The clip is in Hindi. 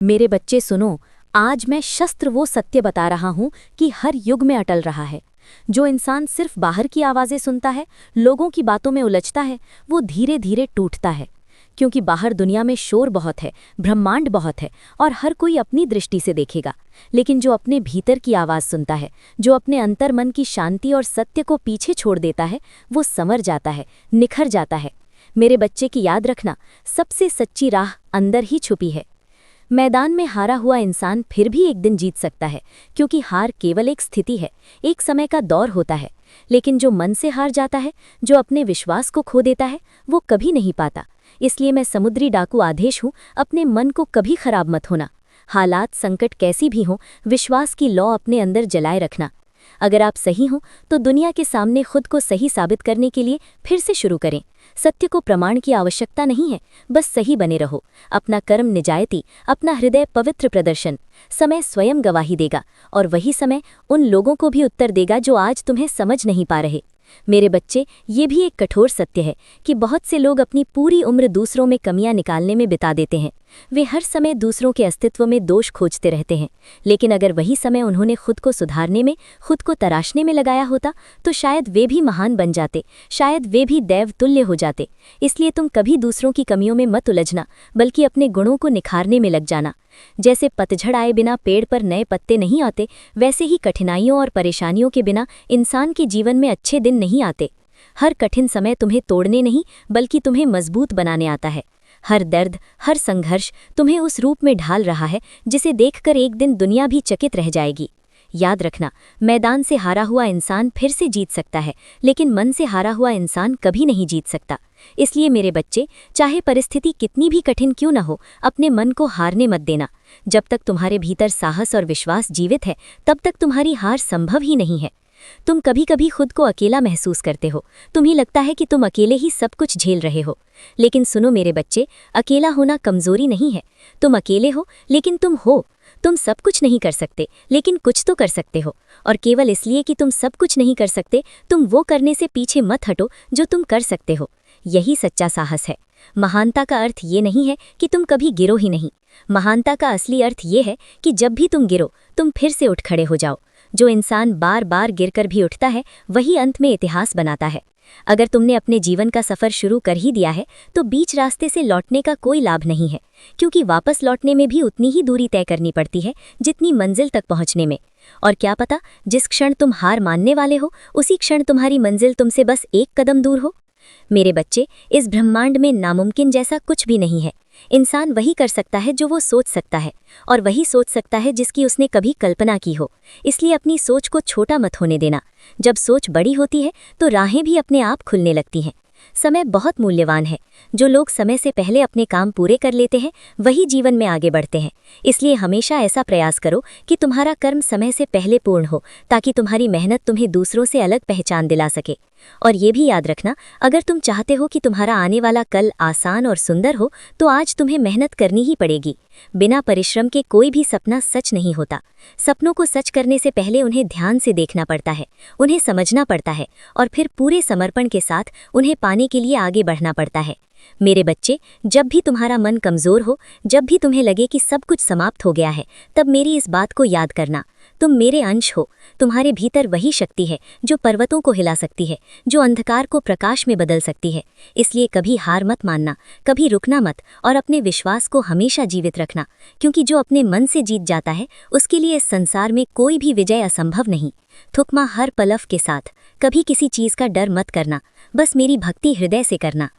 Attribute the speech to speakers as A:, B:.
A: मेरे बच्चे सुनो, आज मैं शस्त्र वो सत्य बता रहा हूँ कि हर युग में अटल रहा है। जो इंसान सिर्फ बाहर की आवाज़ें सुनता है, लोगों की बातों में उलझता है, वो धीरे धीरे टूटता है। क्योंकि बाहर दुनिया में शोर बहुत है, ब्रह्मांड बहुत है और हर कोई अपनी दृष्टि से देखेगा। लेकिन जो अपने भीतर की आवाज़ सुनता है, जो अपने अंतर मन की शांति और सत्य को पीछे छोड़ देता है, वो संवर जाता है, निखर जाता है। मेरे बच्चे की याद रखना, सबसे सच्ची राह अंदर ही छुपी है। मैदान में हारा हुआ इंसान फिर भी एक दिन जीत सकता है, क्योंकि हार केवल एक स्थिति है, एक समय का दौर होता है। लेकिन जो मन से हार जाता है, जो अपने विश्वास को खो देता है, वो कभी नहीं पाता। इसलिए मैं समुद्री डाकू आदेश हूँ, अपने मन को कभी खराब मत होना। हालात संकट कैसी भी हों, विश्वास की लौ अपने अंदर जलाए रखना। अगर आप सही हों तो दुनिया के सामने खुद को सही साबित करने के लिए फिर से शुरू करें। सत्य को प्रमाण की आवश्यकता नहीं है, बस सही बने रहो। अपना कर्म निजायती, अपना हृदय पवित्र प्रदर्शन। समय स्वयं गवाही देगा और वही समय उन लोगों को भी उत्तर देगा जो आज तुम्हें समझ नहीं पा रहे। मेरे बच्चे, ये भी एक कठोर सत्य है कि बहुत से लोग अपनी पूरी उम्र दूसरों में कमियां निकालने में बिता देते हैं। वे हर समय दूसरों के अस्तित्व में दोष खोजते रहते हैं। लेकिन अगर वही समय उन्होंने खुद को सुधारने में, खुद को तराशने में लगाया होता, तो शायद वे भी महान बन जाते, शायद वे भी दैव तुल्य हो जाते। इसलिए तुम कभी दूसरों की कमियों में मत उलझना, बल्कि अपने गुणों को निखारने में लग जाना। जैसे पतझड़ आए बिना पेड़ पर नए पत्ते नहीं आते, वैसे ही कठिनाइयों और परेशानियों के बिना इंसान के जीवन में अच्छे दिन नहीं आते। हर कठिन समय तुम्हें तोड़ने नहीं, बल्कि तुम्हें मजबूत बनाने आता है। हर दर्द, हर संघर्ष तुम्हें उस रूप में ढाल रहा है जिसे देखकर एक दिन दुनिया भी चकित रह जाएगी। याद रखना, मैदान से हारा हुआ इंसान फिर से जीत सकता है, लेकिन मन से हारा हुआ इंसान कभी नहीं जीत सकता। इसलिए मेरे बच्चे, चाहे परिस्थिति कितनी भी कठिन क्यों न हो, अपने मन को हारने मत देना। जब तक तुम्हारे भीतर साहस और विश्वास जीवित है, तब तक तुम्हारी हार संभव ही नहीं है। तुम कभी कभी खुद को अकेला महसूस करते हो, तुम्हें लगता है कि तुम अकेले ही सब कुछ झेल रहे हो। लेकिन सुनो मेरे बच्चे, अकेला होना कमजोरी नहीं है। तुम अकेले हो, लेकिन तुम हो। तुम सब कुछ नहीं कर सकते, लेकिन कुछ तो कर सकते हो। और केवल इसलिए कि तुम सब कुछ नहीं कर सकते, तुम वो करने से पीछे मत हटो जो तुम कर सकते हो। यही सच्चा साहस है। महानता का अर्थ ये नहीं है कि तुम कभी गिरो ही नहीं। महानता का असली अर्थ ये है कि जब भी तुम गिरो, तुम फिर से उठ खड़े हो जाओ। जो इंसान बार बार गिरकर भी उठता है, वही अंत में इतिहास बनाता है। अगर तुमने अपने जीवन का सफ़र शुरू कर ही दिया है, तो बीच रास्ते से लौटने का कोई लाभ नहीं है, क्योंकि वापस लौटने में भी उतनी ही दूरी तय करनी पड़ती है जितनी मंजिल तक पहुंचने में। और क्या पता, जिस क्षण तुम हार मानने वाले हो, उसी क्षण तुम्हारी मंजिल तुमसे बस एक कदम दूर हो। मेरे बच्चे, इस ब्रह्मांड में नामुमकिन जैसा कुछ भी नहीं है। इंसान वही कर सकता है जो वो सोच सकता है, और वही सोच सकता है जिसकी उसने कभी कल्पना की हो। इसलिए अपनी सोच को छोटा मत होने देना। जब सोच बड़ी होती है तो राहें भी अपने आप खुलने लगती हैं। समय बहुत मूल्यवान है। जो लोग समय से पहले अपने काम पूरे कर लेते हैं, वही जीवन में आगे बढ़ते हैं। इसलिए हमेशा ऐसा प्रयास करो कि तुम्हारा कर्म समय से पहले पूर्ण हो, ताकि तुम्हारी मेहनत तुम्हें दूसरों से अलग पहचान दिला सके। और ये भी याद रखना, अगर तुम चाहते हो कि तुम्हारा आने वाला कल आसान और सुंदर हो, तो आज तुम्हें मेहनत करनी ही पड़ेगी। बिना परिश्रम के कोई भी सपना सच नहीं होता। सपनों को सच करने से पहले उन्हें ध्यान से देखना पड़ता है, उन्हें समझना पड़ता है, और फिर पूरे समर्पण के साथ उन्हें पाने के लिए आगे बढ़ना पड़ता है। मेरे बच्चे, जब भी तुम्हारा मन कमज़ोर हो, जब भी तुम्हें लगे कि सब कुछ समाप्त हो गया है, तब मेरी इस बात को याद करना, तुम मेरे अंश हो। तुम्हारे भीतर वही शक्ति है जो पर्वतों को हिला सकती है, जो अंधकार को प्रकाश में बदल सकती है। इसलिए कभी हार मत मानना, कभी रुकना मत, और अपने विश्वास को हमेशा जीवित रखना, क्योंकि जो अपने मन से जीत जाता है, उसके लिए इस संसार में कोई भी विजय असंभव नहीं। थुकमा हर पलव के साथ, कभी किसी चीज़ का डर मत करना, बस मेरी भक्ति हृदय से करना।